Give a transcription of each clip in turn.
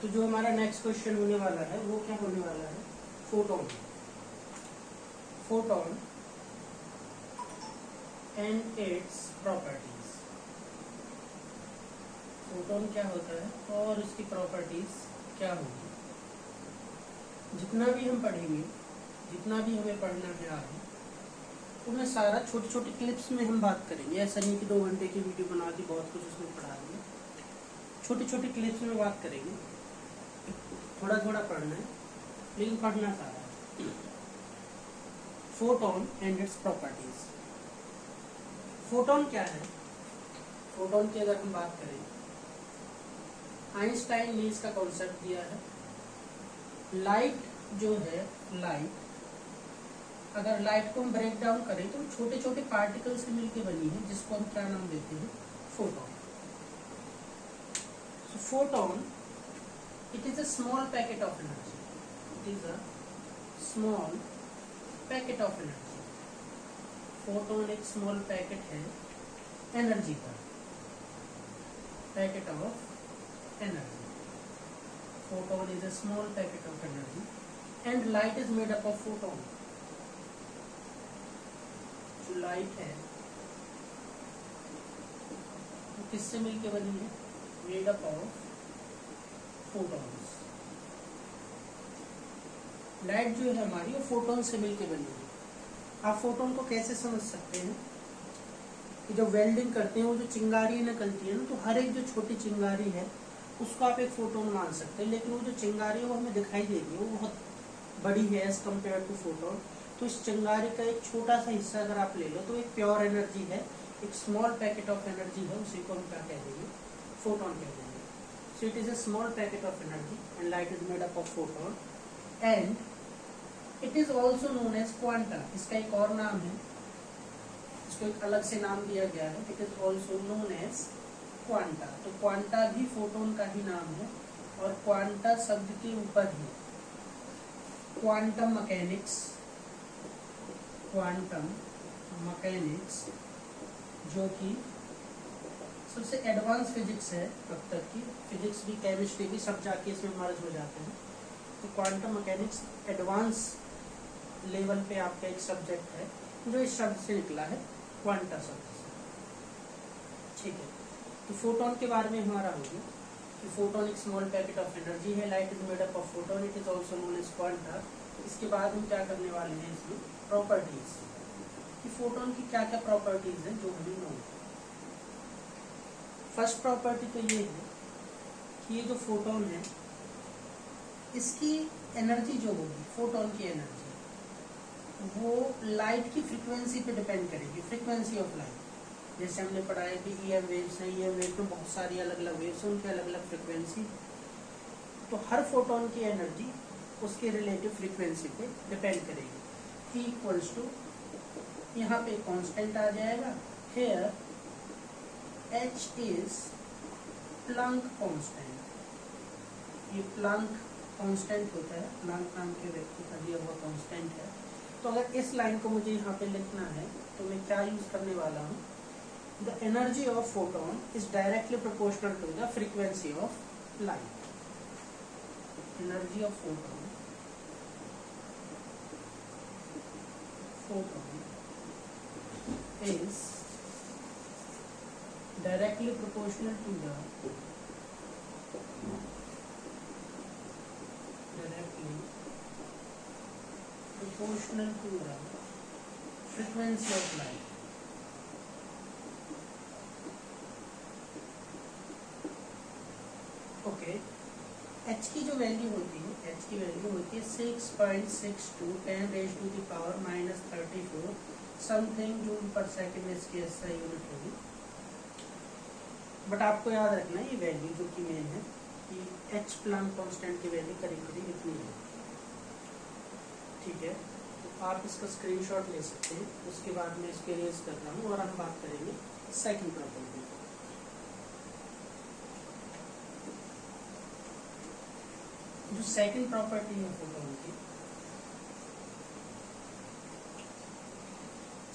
तो जो हमारा नेक्स्ट क्वेश्चन होने वाला है वो क्या होने वाला है, photon. Photon and its properties. Photon क्या होता है और उसकी प्रॉपर्टीज क्या होगी। जितना भी हम पढ़ेंगे, जितना भी हमें पढ़ना है आगे, उन्हें सारा छोटे छोटे क्लिप्स में हम बात करेंगे। ऐसा नहीं कि 2 घंटे की वीडियो बना दी बहुत कुछ उसमें पढ़ा देंगे, छोटे छोटे क्लिप्स में बात करेंगे। थोड़ा थोड़ा पढ़ना है लेकिन पढ़ना सारा है। Photon and its properties. Photon क्या है, फोटोन की अगर हम बात करें, आइंस्टाइन ने इसका कॉन्सेप्ट दिया है। लाइट जो है, लाइट, अगर लाइट को हम ब्रेक डाउन करें तो छोटे छोटे पार्टिकल से मिलकर बनी है, जिसको हम क्या नाम देते हैं, photon. So photon, it is a small packet of energy. It is a small packet of energy. Photon एक स्मॉल पैकेट है एनर्जी का, packet of energy. Photon is a small packet of energy and light is made up of photon. जो light है वो किससे मिलके बनी है, made up of photons. Light जो है हमारी वो फोटोन से मिलके बनी है। आप फोटोन को कैसे समझ सकते हैं कि जब वेल्डिंग करते हैं वो जो चिंगारी निकलती है ना, तो हर एक जो छोटी चिंगारी है उसको आप एक फोटोन मान सकते हैं, लेकिन वो जो चिंगारी है वो हमें दिखाई देगी, वो बहुत बड़ी है एज कम्पेयर टू फोटोन। तो इस चिंगारी का एक छोटा सा हिस्सा अगर आप ले लो तो एक प्योर एनर्जी है, एक स्मॉल पैकेट ऑफ एनर्जी है, उसी को हम क्या कह देंगे, फोटोन कह देंगे। So it is a small packet of energy and light is made up of photon and it is also known as quanta. इसका एक और नाम है, इसको एक अलग से नाम दिया गया है, it is also known as quanta। तो क्वांटा भी फोटोन का ही नाम है और क्वांटा शब्द के ऊपर ही क्वांटम मैकेनिक्स, क्वांटम मैकेनिक्स जो कि सबसे एडवांस फिजिक्स है अब तक की, फिजिक्स भी केमिस्ट्री भी सब जाके इसमें मर्ज हो जाते हैं। तो क्वांटम मैकेनिक्स एडवांस लेवल पे आपका एक सब्जेक्ट है जो इस शब्द से निकला है, क्वांटा शब्द से। ठीक है, तो फोटोन के बारे में हमारा हो गया कि फोटोन एक स्मॉल पैकेट ऑफ एनर्जी है, light is made up of photon, it is also known as quanta. इसके बाद हम क्या करने वाले हैं इसमें, प्रॉपर्टीज, कि फोटोन की क्या क्या प्रॉपर्टीज है जो हमें नोन है। फर्स्ट प्रॉपर्टी तो ये है कि ये जो फोटोन है इसकी एनर्जी जो होगी, फोटोन की एनर्जी, वो लाइट की फ्रीक्वेंसी पे डिपेंड करेगी, फ्रीक्वेंसी ऑफ लाइट। जैसे हमने पढ़ा है कि ईएम वेव्स हैं, ईएम वेव में बहुत सारी अलग अलग वेव्स हैं, उनकी अलग अलग फ्रीक्वेंसी, तो हर फोटोन की एनर्जी उसके रिलेटिव फ्रीक्वेंसी पे डिपेंड करेगी। इक्वल्स टू, यहाँ पे कांस्टेंट आ जाएगा, here H is Planck constant. ये प्लैंक कांस्टेंट होता है, प्लैंक नाम के व्यक्ति का दिया हुआ कांस्टेंट है। तो अगर इस लाइन को मुझे यहाँ पे लिखना है तो मैं क्या यूज करने वाला हूँ, the energy of photon is directly proportional to the frequency of light. Energy of photon, photon is directly proportional to the frequency of light। Okay, H की जो वैल्यू होती है, H की वैल्यू होती है 6.62 10⁻⁻34 समथिंग जूल पर second, इसकी SI unit होगी। बट आपको याद रखना है ये वैल्यू जो कि मेन है कि H प्लैंक कांस्टेंट की वैल्यू करीब करीब इतनी है। ठीक है, तो आप इसका स्क्रीनशॉट ले सकते हैं। उसके बाद मैं इसके रेज कर रहा हूँ और हम बात करेंगे सेकंड प्रॉपर्टी। जो सेकंड प्रॉपर्टी है फोटोन की,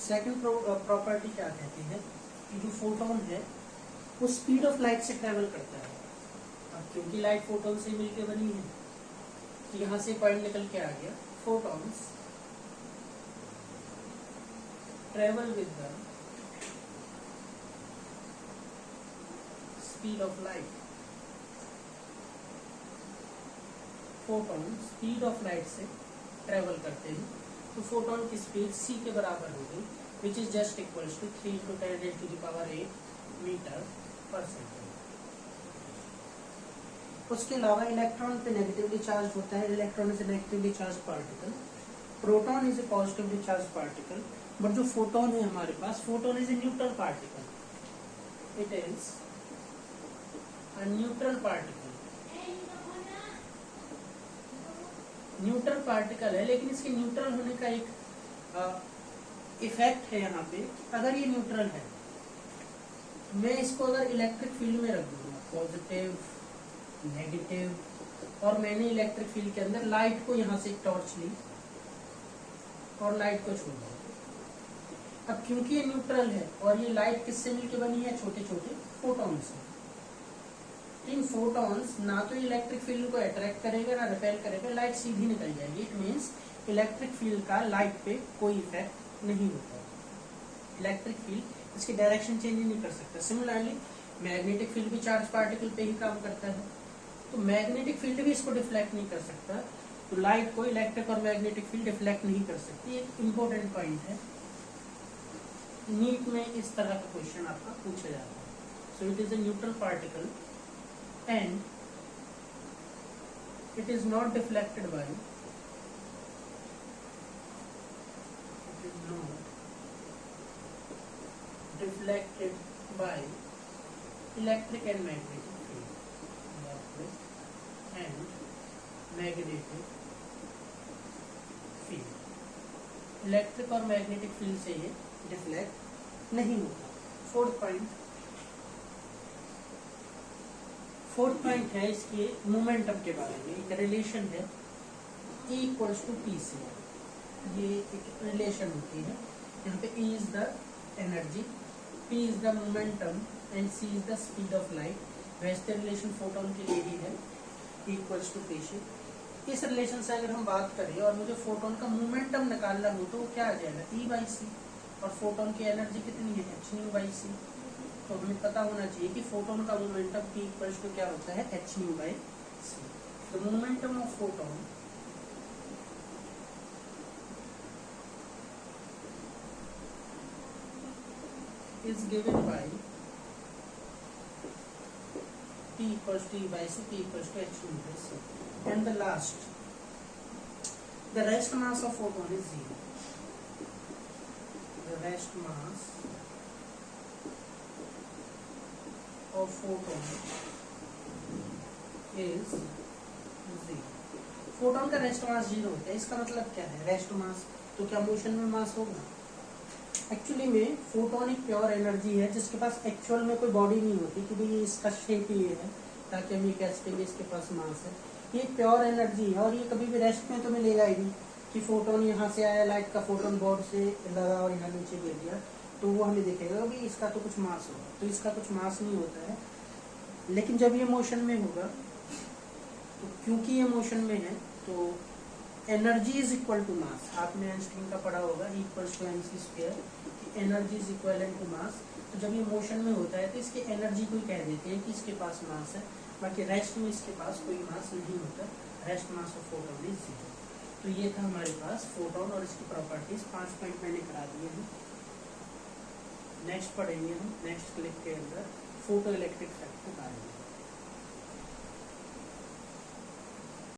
सेकंड प्रॉपर्टी क्या कहती है कि जो फोटोन है वो स्पीड ऑफ लाइट से ट्रेवल करता है। अब क्योंकि लाइट फोटोन से मिलकर बनी है तो यहाँ से पॉइंट निकल के आ गया, photons travel with the speed of light. Photon speed of light से ट्रेवल करते हैं, तो फोटोन की स्पीड c के बराबर होगी, which is just equals to 3 × 10⁸ metre पर सेकेंड। उसके अलावा इलेक्ट्रॉन पे नेगेटिवली चार्ज होता है, electron is a negatively charge particle, proton is a positively charge particle, but जो फोटोन है हमारे पास, photon is a neutral particle, it is a neutral particle, neutral particle है, लेकिन इसके न्यूट्रल होने का एक इफेक्ट है यहाँ पे। अगर ये न्यूट्रल है, मैं इसको अगर इलेक्ट्रिक फील्ड में रख दूंगा, पॉजिटिव नेगेटिव, और मैंने इलेक्ट्रिक फील्ड के अंदर लाइट को यहाँ से एक टॉर्च ली और लाइट को छोड़ दिया। अब क्योंकि ये न्यूट्रल है और ये लाइट किससे मिलकर बनी है, छोटे छोटे फोटॉन से, इन फोटॉन्स ना तो इलेक्ट्रिक फील्ड को अट्रैक्ट करेगा ना रिपेल करेगा, लाइट सीधी निकल जाएगी। इट मीन्स इलेक्ट्रिक फील्ड का लाइट पे कोई इफेक्ट नहीं होता, इलेक्ट्रिक फील्ड इसकी डायरेक्शन चेंज नहीं कर सकता। सिमिलरली मैग्नेटिक फील्ड भी चार्ज पार्टिकल पे ही काम करता है, तो मैग्नेटिक फील्ड भी इसको डिफ्लेक्ट नहीं कर सकता, तो लाइट को इलेक्ट्रिक और मैग्नेटिक फील्ड डिफ्लेक्ट नहीं कर सकती। एक इम्पोर्टेंट पॉइंट है, नीट में इस तरह का क्वेश्चन आपका पूछा जाता है। So it is a neutral particle and it is not deflected by electric and magnetic field and magnetic field, electric और मैग्नेटिक फील्ड से ये डिफ्लेक्ट नहीं होता। फोर्थ पॉइंट है इसके मोमेंटम के बारे में, एक रिलेशन है E इक्वल्स टू पी से, ये एक रिलेशन होती है। यहाँ पे E is the energy, P is the momentum and C is the speed of light. वैसे रिलेशन फोटोन के लिए ही है, E इक्वल्स टू पी से। इस रिलेशन से अगर हम बात करें और मुझे फोटोन का मोमेंटम निकालना हो तो क्या आ जाएगा, E/c, और फोटोन की एनर्जी कितनी है, hν/c। तो हमें पता होना चाहिए कि फोटोन का मोमेंटम P इक्वल्स टू क्या होता है, hν/c। The momentum of photon is given by P equals to E/c, P equals to hν/c, and the last, the rest mass of photon is 0. The rest mass of photon is 0. Photon का rest mass 0 होता है। इसका मतलब क्या है, rest mass, तो क्या motion में मास होगा। एक्चुअली में फोटोन एक प्योर एनर्जी है जिसके पास एक्चुअल में कोई बॉडी नहीं होती कि भाई इसका शेप ये है ताकि हम ये कह सकेंगे इसके पास मास है। ये प्योर एनर्जी है और ये कभी भी रेस्ट में तो मिलेगा ही नहीं कि फोटोन यहाँ से आया, लाइट का फोटोन बोर्ड से लगा और यहाँ नीचे गिर गया तो वो हमें दिखेगा कि इसका तो कुछ मास होगा, तो इसका कुछ मास नहीं होता है। लेकिन जब ये मोशन में होगा तो क्योंकि ये मोशन में है तो energy is equal to mass. आपने आइंस्टीन का पढ़ा होगा equals to mc², energy is equivalent to mass. तो जब ये मोशन में होता है तो इसकी एनर्जी को ही कह देते हैं कि इसके पास मास है, बाकी रेस्ट में इसके पास कोई मास नहीं होता। Rest mass of photon is 0। तो ये था हमारे पास फोटोन और इसकी प्रॉपर्टीज। 5 पॉइंट मैंने करा दिए हैं। नेक्स्ट पढ़ेंगे हम नेक्स्ट क्लिप के अंदर फोटो इलेक्ट्रिक इफेक्ट के बारे में।